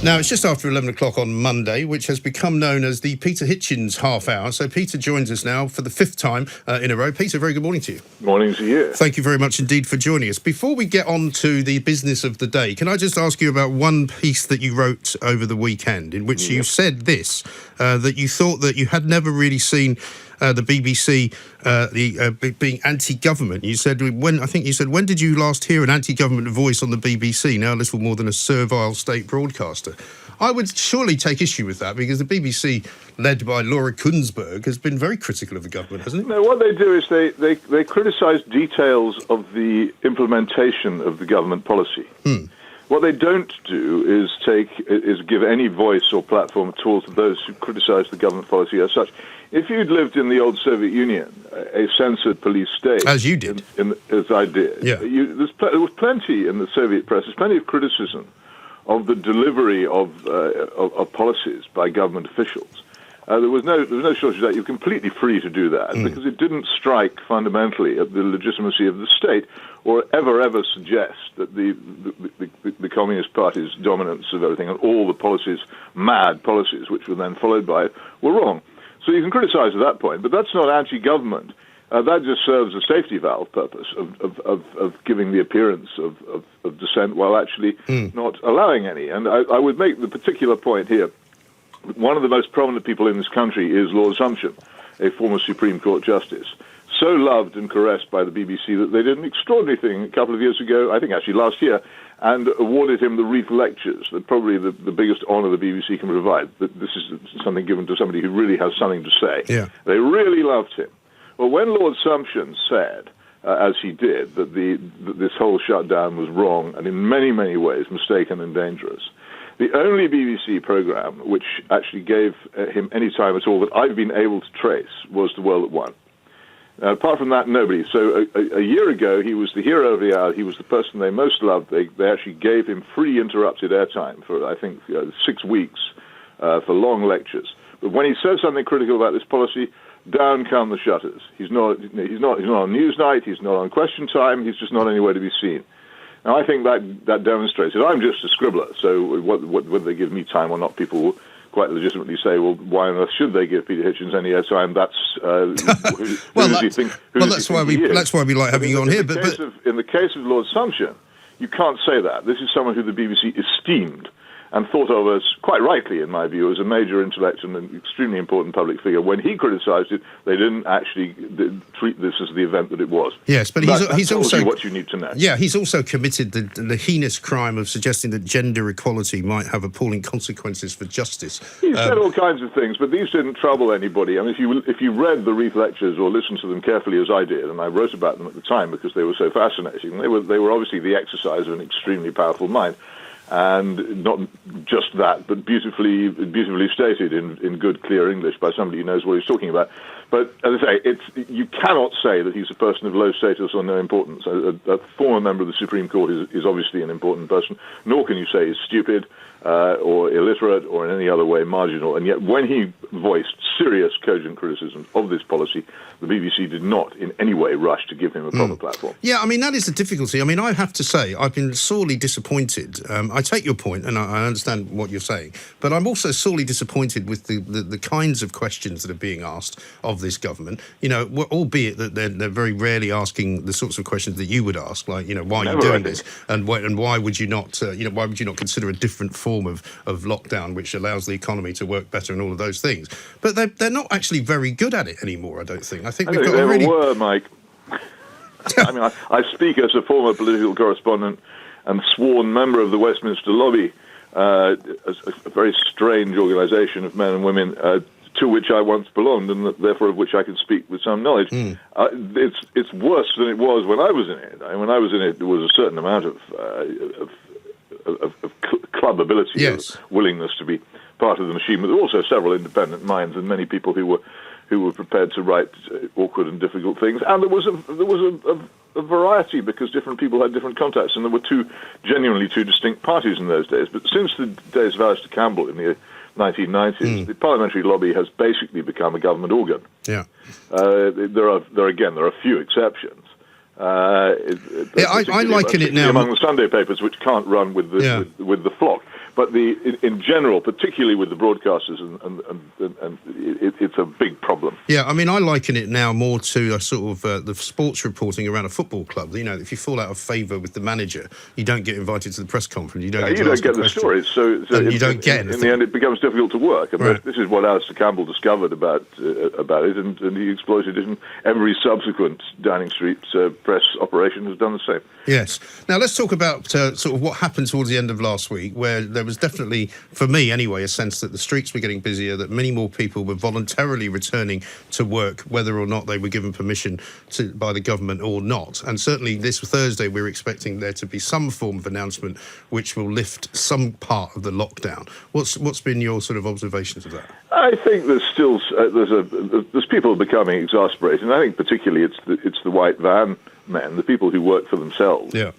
Now, it's just after 11 o'clock on Monday, which has become known as the Peter Hitchens half hour. So Peter joins us now for the fifth time in a row. Peter, very good morning to you. Morning to you. Thank you very much indeed for joining us. Before we get on to the business of the day, can I just ask you about one piece that you wrote over the weekend in which you said this, that you thought that you had never really seen the BBC being anti-government. You said, when did you last hear an anti-government voice on the BBC, now little more than a servile state broadcaster? I would surely take issue with that, because the BBC, led by Laura Kuenssberg, has been very critical of the government, hasn't it? No, what they do is they criticise details of the implementation of the government policy. What they don't do is give any voice or platform at all to those who criticise the government policy as such. If you'd lived in the old Soviet Union, a censored police state, as you did, as I did, yeah. There was plenty in the Soviet press. There's plenty of criticism of the delivery of policies by government officials. There was no shortage of that. You're completely free to do that because it didn't strike fundamentally at the legitimacy of the state, or ever suggest that the Communist Party's dominance of everything and all the policies, mad policies, which were then followed by it, were wrong. So you can criticize at that point, but that's not anti-government. That just serves a safety valve purpose of giving the appearance of dissent while actually not allowing any. And I would make the particular point here. One of the most prominent people in this country is Lord Sumption, a former Supreme Court justice, so loved and caressed by the BBC that they did an extraordinary thing a couple of years ago, I think actually last year, and awarded him the Reith Lectures, probably the biggest honour the BBC can provide. This is something given to somebody who really has something to say. Yeah. They really loved him. Well, when Lord Sumption said, as he did, that this whole shutdown was wrong and in many, many ways mistaken and dangerous, the only BBC programme which actually gave him any time at all that I've been able to trace was The World at One. Apart from that, nobody. So a year ago, he was the hero of the hour. He was the person they most loved. They actually gave him free interrupted airtime for, I think, 6 weeks for long lectures. But when he says something critical about this policy, down come the shutters. He's not on Newsnight. He's not on Question Time. He's just not anywhere to be seen. Now, I think that demonstrates it. I'm just a scribbler, so whether they give me time or not, people will quite legitimately say, well, why on earth should they give Peter Hitchens any airtime? That's that's why we like having you on here. In the case of Lord Sumption, you can't say that. This is someone who the BBC esteemed and thought of as, quite rightly in my view, as a major intellect and an extremely important public figure. When he criticised it, they didn't actually treat this as the event that it was. Yes, but he's also what you need to know. Yeah, he's also committed the heinous crime of suggesting that gender equality might have appalling consequences for justice. He said all kinds of things, but these didn't trouble anybody. I mean, if you read the Reith Lectures or listened to them carefully as I did, and I wrote about them at the time because they were so fascinating, they were obviously the exercise of an extremely powerful mind. And not just that, but beautifully stated in good, clear English by somebody who knows what he's talking about. But as I say, you cannot say that he's a person of low status or no importance. A former member of the Supreme Court is obviously an important person, nor can you say he's stupid or illiterate or in any other way marginal. And yet when he voiced serious, cogent criticism of this policy, the BBC did not in any way rush to give him a proper platform. Yeah, I mean, that is the difficulty. I mean, I have to say, I've been sorely disappointed. I take your point, and I understand what you're saying, but I'm also sorely disappointed with the kinds of questions that are being asked of this government. You know, albeit that they're very rarely asking the sorts of questions that you would ask, like, you know, why are you doing this, and why would you not, why would you not consider a different form of lockdown which allows the economy to work better and all of those things? But they're not actually very good at it anymore, I don't think. I think we've got they a really... were, Mike. I mean, I speak as a former political correspondent and sworn member of the Westminster Lobby, a very strange organisation of men and women to which I once belonged, and therefore of which I can speak with some knowledge. It's worse than it was when I was in it. When I was in it, there was a certain amount of club ability, yes, willingness to be part of the machine, but there were also several independent minds and many people who were prepared to write awkward and difficult things. And there was a variety because different people had different contacts, and there were genuinely two distinct parties in those days. But since the days of Alistair Campbell in the 1990s, the parliamentary lobby has basically become a government organ. Yeah, there are a few exceptions. I liken it now among the Sunday papers, which can't run with the flock. But in general, particularly with the broadcasters, and it's a big problem. Yeah, I mean, I liken it now more to a sort of the sports reporting around a football club. You know, if you fall out of favour with the manager, you don't get invited to the press conference. You don't get the stories. So you don't get anything. In the end, it becomes difficult to work. And right. This is what Alistair Campbell discovered about it, and he exploited it. And every subsequent Downing Street press operation has done the same. Yes. Now let's talk about sort of what happened towards the end of last week, where there was definitely, for me anyway, a sense that the streets were getting busier, that many more people were voluntarily returning to work, whether or not they were given permission by the government or not. And certainly this Thursday, we're expecting there to be some form of announcement which will lift some part of the lockdown. What's been your sort of observations of that? I think there's still there's people becoming exasperated, and I think particularly it's the white van men, the people who work for themselves, yeah,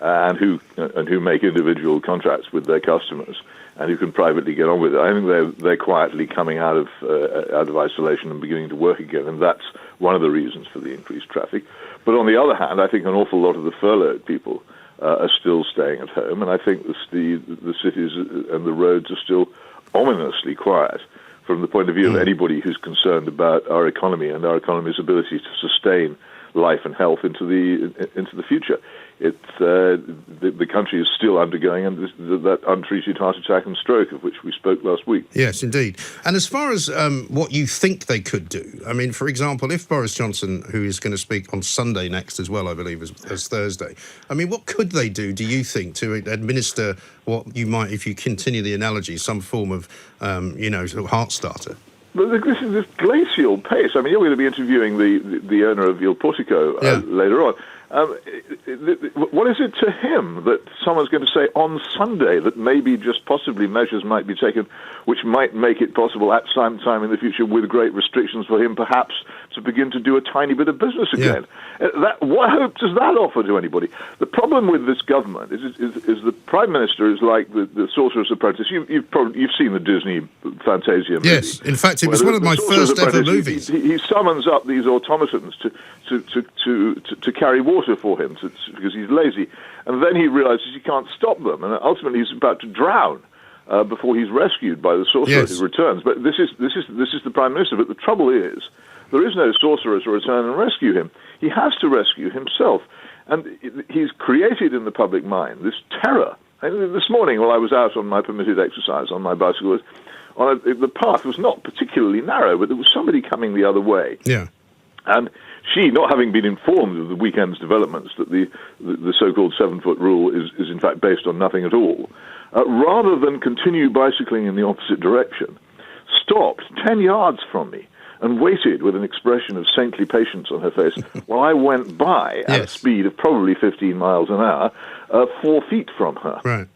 and who make individual contracts with their customers, and who can privately get on with it. I think they're quietly coming out of isolation and beginning to work again, and that's one of the reasons for the increased traffic. But on the other hand, I think an awful lot of the furloughed people are still staying at home, and I think the cities and the roads are still ominously quiet from the point of view of anybody who's concerned about our economy and our economy's ability to sustain life and health into the future. The country is still undergoing that untreated heart attack and stroke of which we spoke last week. Yes, indeed. And as far as what you think they could do, I mean, for example, if Boris Johnson, who is going to speak on Sunday next as well, I believe, as Thursday, I mean, what could they do you think, to administer what you might, if you continue the analogy, some form of, sort of heart starter? But this is this glacial pace. I mean, you're going to be interviewing the owner of Il Portico later on. What is it to him that someone's going to say on Sunday that maybe just possibly measures might be taken which might make it possible at some time in the future, with great restrictions for him perhaps, to begin to do a tiny bit of business again? What hope does that offer to anybody? The problem with this government is the Prime Minister is like the Sorcerer's Apprentice. You've seen the Disney Fantasia movie. Yes, in fact, it was one of my first ever movies. He summons up these automatons to carry water for him because he's lazy, and then he realizes he can't stop them, and ultimately he's about to drown before he's rescued by the sorcerer who returns. But this is the Prime Minister. But the trouble is, there is no sorcerer to return and rescue him. He has to rescue himself, and he's created in the public mind this terror. And this morning, while I was out on my permitted exercise on my bicycle, the path was not particularly narrow, but there was somebody coming the other way. Yeah. And she, not having been informed of the weekend's developments, that the so-called 7-foot rule is in fact based on nothing at all, rather than continue bicycling in the opposite direction, stopped 10 yards from me and waited with an expression of saintly patience on her face while I went by at a speed of probably 15 miles an hour, 4 feet from her. Right.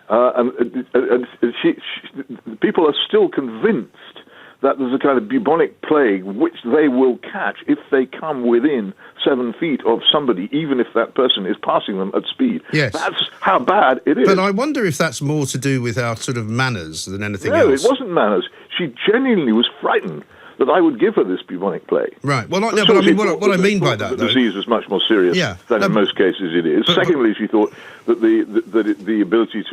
And people are still convinced that there's a kind of bubonic plague which they will catch if they come within 7 feet of somebody, even if that person is passing them at speed. Yes. That's how bad it is. But I wonder if that's more to do with our sort of manners than anything else. No, it wasn't manners. She genuinely was frightened that I would give her this bubonic plague. Right. Well, but I mean, what I mean by that, the disease is much more serious than in most cases it is. Secondly, she thought that the ability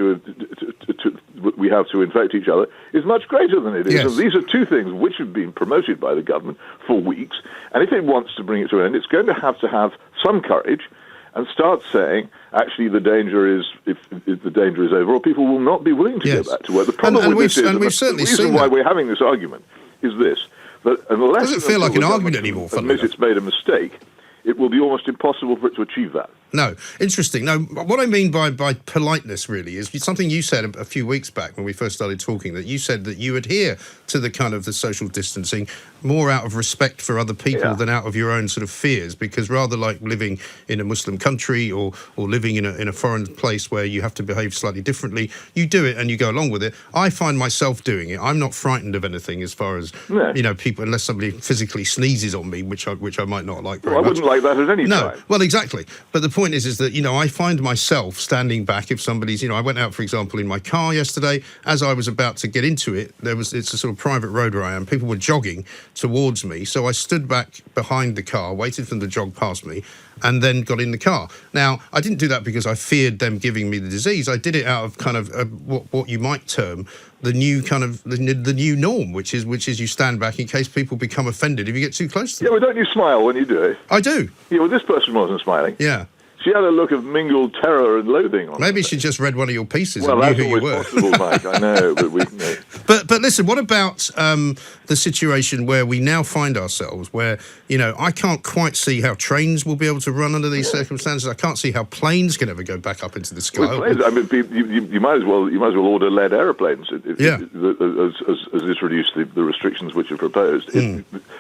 we have to infect each other is much greater than it is. And these are two things which have been promoted by the government for weeks. And if it wants to bring it to an end, it's going to have some courage and start saying, actually, the danger is if the danger is over, or people will not be willing to go back to work. The problem with this is, the reason why we're having this argument is this. But unless it doesn't feel like an argument anymore. Admits it's made a mistake, it will be almost impossible for it to achieve that. No, interesting. No, what I mean by politeness really is something you said a few weeks back when we first started talking, that you said that you adhere to the kind of the social distancing more out of respect for other people than out of your own sort of fears, because rather like living in a Muslim country or living in a foreign place where you have to behave slightly differently, you do it and you go along with it. I find myself doing it. I'm not frightened of anything as far as, people, unless somebody physically sneezes on me, which I might not like very much. I wouldn't like that at any time. No, well, exactly. But the point is that, I find myself standing back if somebody's, I went out, for example, in my car yesterday. As I was about to get into it, it's a sort of private road where I am. People were jogging towards me. So I stood back behind the car, waited for them to jog past me, and then got in the car. Now, I didn't do that because I feared them giving me the disease. I did it out of kind of what you might term the new kind of the new norm, which is you stand back in case people become offended if you get too close to them. Yeah, but don't you smile when you do it? I do. Yeah, well, this person wasn't smiling. Yeah. She had a look of mingled terror and loathing on Maybe her. she just read one of your pieces Well, and knew that's who you always were. possible, Mike. I know, but we. No. But listen, what about the situation where we now find ourselves where, I can't quite see how trains will be able to run under these circumstances. I can't see how planes can ever go back up into the sky. Well, planes, I mean, you might as well order lead airplanes as this reduce the restrictions which are proposed.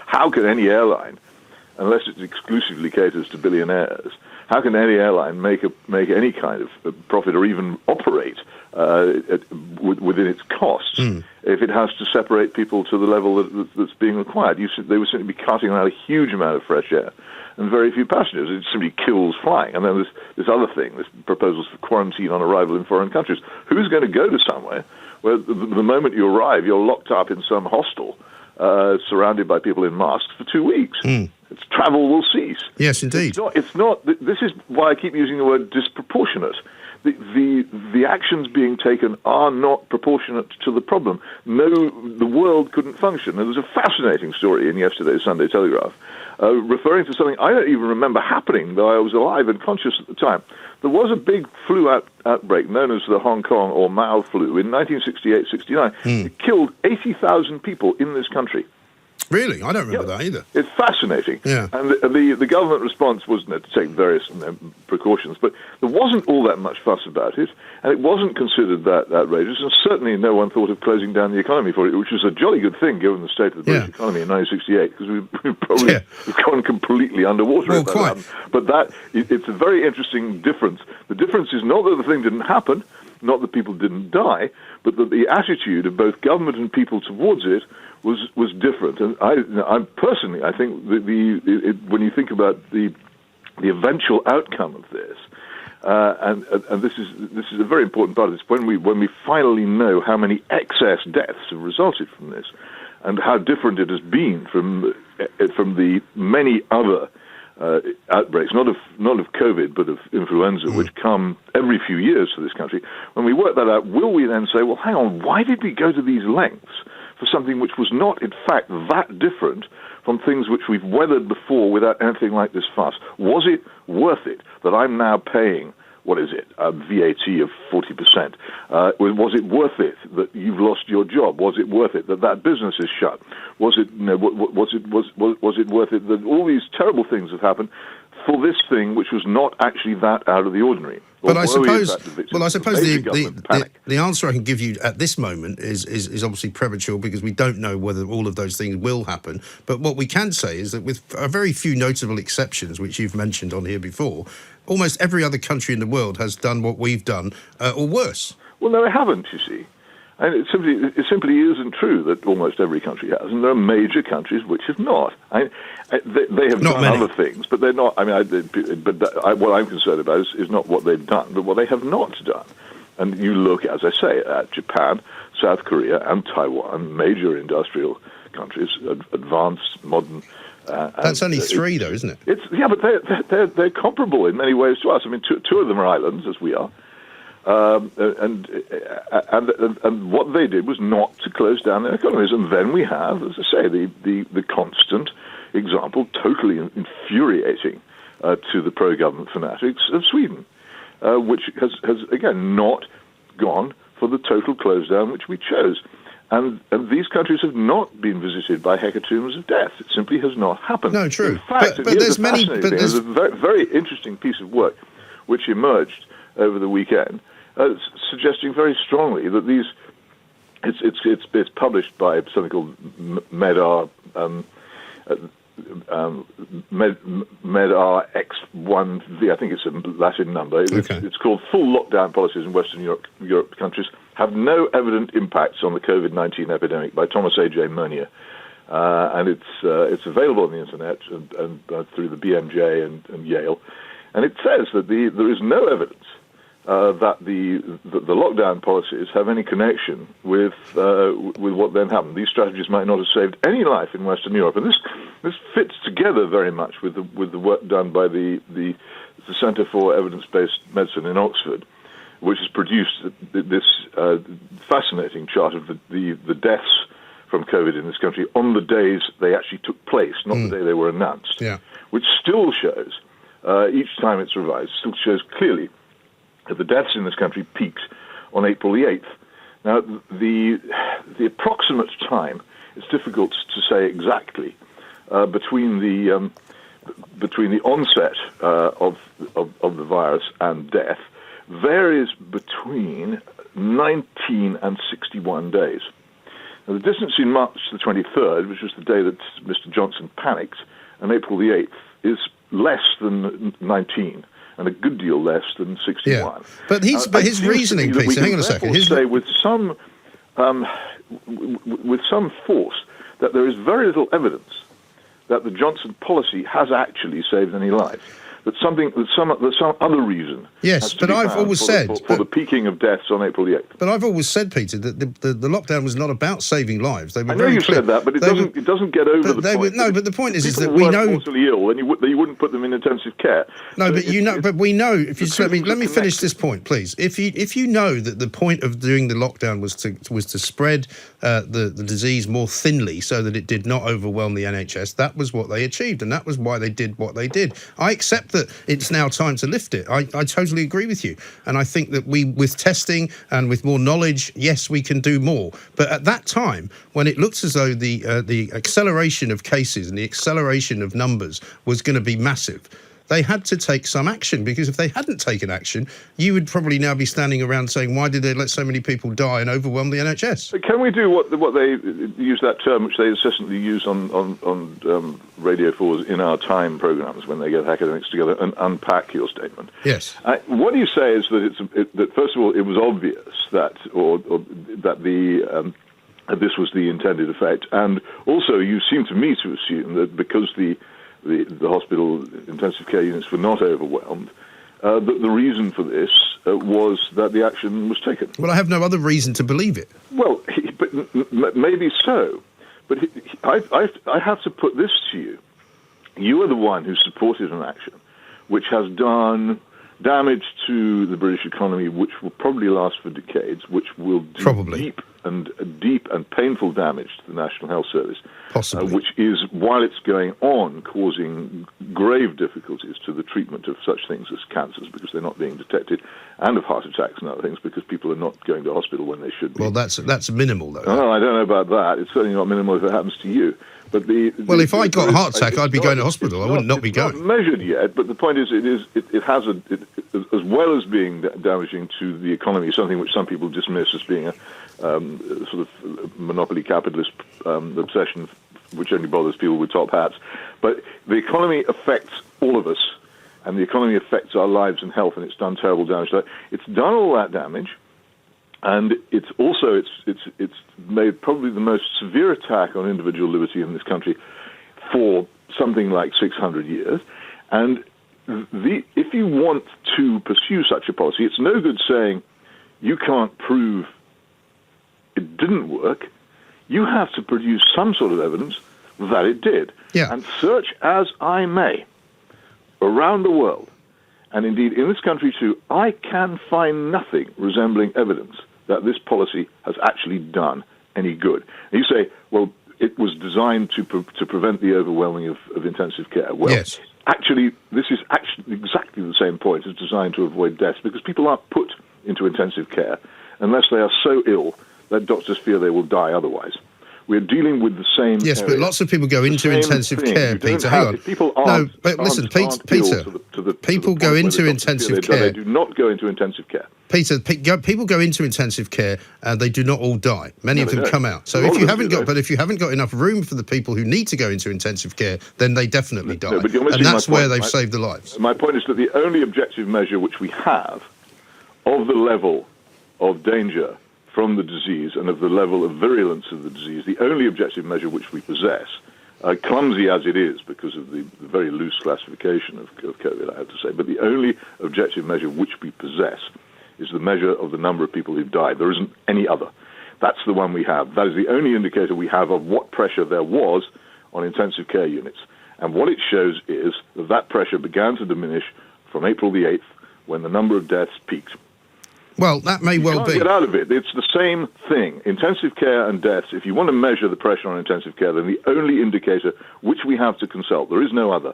How can any airline, unless it exclusively caters to billionaires, how can any airline make any kind of profit or even operate within its costs if it has to separate people to the level that's being required? They would simply be cutting out a huge amount of fresh air and very few passengers. It simply kills flying. And then there's this other thing, this proposals for quarantine on arrival in foreign countries. Who's going to go to somewhere where the moment you arrive, you're locked up in some hostel surrounded by people in masks for 2 weeks? Travel will cease. Yes, indeed. It's not. This is why I keep using the word disproportionate. The actions being taken are not proportionate to the problem. No, the world couldn't function. There was a fascinating story in yesterday's Sunday Telegraph referring to something I don't even remember happening, though I was alive and conscious at the time. There was a big flu outbreak known as the Hong Kong or Mao flu in 1968-69. It killed 80,000 people in this country. Really? I don't remember that either. It's fascinating. Yeah. And the government response was to take various precautions, but there wasn't all that much fuss about it, and it wasn't considered that outrageous, and certainly no one thought of closing down the economy for it, which was a jolly good thing given the state of the British economy in 1968, because we probably have gone completely underwater. Well, quite. But it's a very interesting difference. The difference is not that the thing didn't happen, not that people didn't die, but that the attitude of both government and people towards it was different. And I personally, I think when you think about the eventual outcome of this, and this is a very important part of this, when we finally know how many excess deaths have resulted from this, and how different it has been from the many other outbreaks, not of COVID, but of influenza, which come every few years to this country. When we work that out, will we then say, well, hang on, why did we go to these lengths for something which was not, in fact, that different from things which we've weathered before without anything like this fuss? Was it worth it that I'm now paying, what is it, a VAT of 40%? Was it worth it that you've lost your job? Was it worth it that business is shut? Was it worth it that all these terrible things have happened for this thing which was not actually that out of the ordinary? But I suppose the answer I can give you at this moment is obviously premature, because we don't know whether all of those things will happen. But what we can say is that, with a very few notable exceptions, which you've mentioned on here before, almost every other country in the world has done what we've done, or worse. Well, no, they haven't, you see. And it simply isn't true that almost every country has, and there are major countries which have not. They have done other things, but they're not. I mean, what I'm concerned about is not what they've done, but what they have not done. And you look, as I say, at Japan, South Korea, and Taiwan, major industrial countries, advanced, modern. That's only three, though, isn't it? But they're comparable in many ways to us. I mean, two of them are islands, as we are. And what they did was not to close down their economies. And then we have, as I say, the constant example, totally infuriating to the pro-government fanatics of Sweden, which has again not gone for the total close down which we chose. And these countries have not been visited by hecatombs of death. It simply has not happened. No, true. In fact, but there's many. But there's a very, very interesting piece of work which emerged over the weekend, suggesting very strongly that these. It's published by something called MEDAR. MEDAR X1V, I think it's a Latin number. It's called Full Lockdown Policies in Western Europe Countries Have No Evident Impacts on the COVID-19 Epidemic by Thomas A.J. Monier. And it's available on the internet and through the BMJ and Yale. And it says that there is no evidence that the lockdown policies have any connection with what then happened. These strategies might not have saved any life in Western Europe. And This fits together very much with the work done by the Centre for Evidence-Based Medicine in Oxford, which has produced this fascinating chart of the deaths from COVID in this country on the days they actually took place, not the day they were announced, which still shows, each time it's revised, still shows clearly that the deaths in this country peaked on April the 8th. Now, the approximate time, it's difficult to say exactly, between the onset of the virus and death varies between 19 and 61 days. Now, the distance in March the 23rd, which was the day that Mr. Johnson panicked, and April the 8th, is less than 19. And a good deal less than 61. Yeah. But his reasoning, Peter, hang on a second. Say with some force that there is very little evidence that the Johnson policy has actually saved any lives. That some other reason. Yes, but I've always said for the peaking of deaths on April the 8th. But I've always said, Peter, that the lockdown was not about saving lives. They were I know you said that, but it doesn't get over the point. No, but the point is that we know. If people were mortally ill, then you wouldn't put them in intensive care. No, but but we know. If you let me finish this point, please. If you know that the point of doing the lockdown was to spread the disease more thinly, so that it did not overwhelm the NHS, that was what they achieved, and that was why they did what they did. I accept that it's now time to lift it. I totally agree with you, and I think that with testing and with more knowledge, yes, we can do more. But at that time, when it looked as though the acceleration of cases and the acceleration of numbers was going to be massive, they had to take some action, because if they hadn't taken action, you would probably now be standing around saying, why did they let so many people die and overwhelm the NHS? But can we do what they use, that term which they incessantly use on Radio 4's In Our Time programmes when they get academics together, and unpack your statement? Yes. What you say is that that first of all it was obvious that that this was the intended effect, and also you seem to me to assume that because the hospital intensive care units were not overwhelmed, that the reason for this was that the action was taken. Well, I have no other reason to believe it. Well, but maybe so. But I have to put this to you. You are the one who supported an action which has done damage to the British economy, which will probably last for decades, which will do deep and painful damage to the National Health Service, possibly, which is, while it's going on, causing grave difficulties to the treatment of such things as cancers, because they're not being detected, and of heart attacks and other things, because people are not going to hospital when they should be. Well, that's minimal, though. Oh, I don't know about that. It's certainly not minimal if it happens to you. But if I got a heart attack, I'd be going to hospital. I wouldn't not be going. It's not measured yet, but the point is, it has as well as being damaging to the economy, something which some people dismiss as being a sort of monopoly capitalist obsession, which only bothers people with top hats. But the economy affects all of us, and the economy affects our lives and health, and it's done terrible damage. So it's done all that damage. And it's also it's made probably the most severe attack on individual liberty in this country for something like 600 years. And if you want to pursue such a policy, it's no good saying you can't prove it didn't work. You have to produce some sort of evidence that it did. Yeah. And search as I may around the world, and indeed in this country too, I can find nothing resembling evidence that this policy has actually done any good. And you say, well, it was designed to prevent the overwhelming of intensive care. Well, yes. Actually, this is actually exactly the same point. It's designed to avoid deaths, because people aren't put into intensive care unless they are so ill that doctors fear they will die otherwise. We're dealing with the same. Yes, area. But lots of people go into intensive care, Peter. Hang on. People aren't, no, but listen, Peter. People go into intensive care. They do not go into intensive care. Peter, people go into intensive care and they do not all die. Many of them come out. So if you haven't got enough room for the people who need to go into intensive care, then they definitely die. No, but you're missing and that's my point. where they've saved the lives. My point is that the only objective measure which we have of the level of danger from the disease and of the level of virulence of the disease, the only objective measure which we possess, clumsy as it is because of the very loose classification of COVID, I have to say, but the only objective measure which we possess is the measure of the number of people who've died. There isn't any other. That's the one we have. That is the only indicator we have of what pressure there was on intensive care units. And what it shows is that that pressure began to diminish from April the 8th, when the number of deaths peaked. Well, that may well be. You can't get out of it. It's the same thing. Intensive care and deaths, if you want to measure the pressure on intensive care, then the only indicator which we have to consult, there is no other,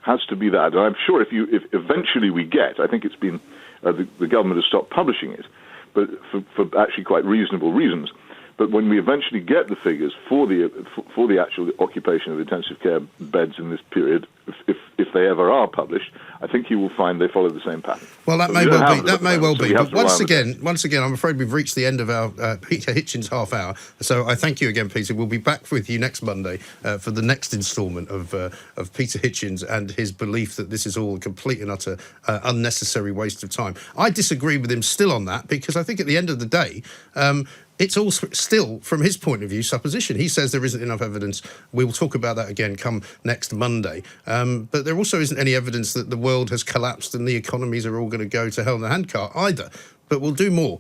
has to be that. And I'm sure if eventually we get, I think it's been, the government has stopped publishing it, but for actually quite reasonable reasons. But when we eventually get the figures for the actual occupation of intensive care beds in this period, if they ever are published, I think you will find they follow the same pattern. Well, that may well be. That may well be. But once again, I'm afraid we've reached the end of our Peter Hitchens half hour. So I thank you again, Peter. We'll be back with you next Monday for the next instalment of Peter Hitchens and his belief that this is all a complete and utter unnecessary waste of time. I disagree with him still on that, because I think at the end of the day, it's all still, from his point of view, supposition. He says there isn't enough evidence. We'll talk about that again come next Monday. But there also isn't any evidence that the world has collapsed and the economies are all going to go to hell in a handcart either. But we'll do more.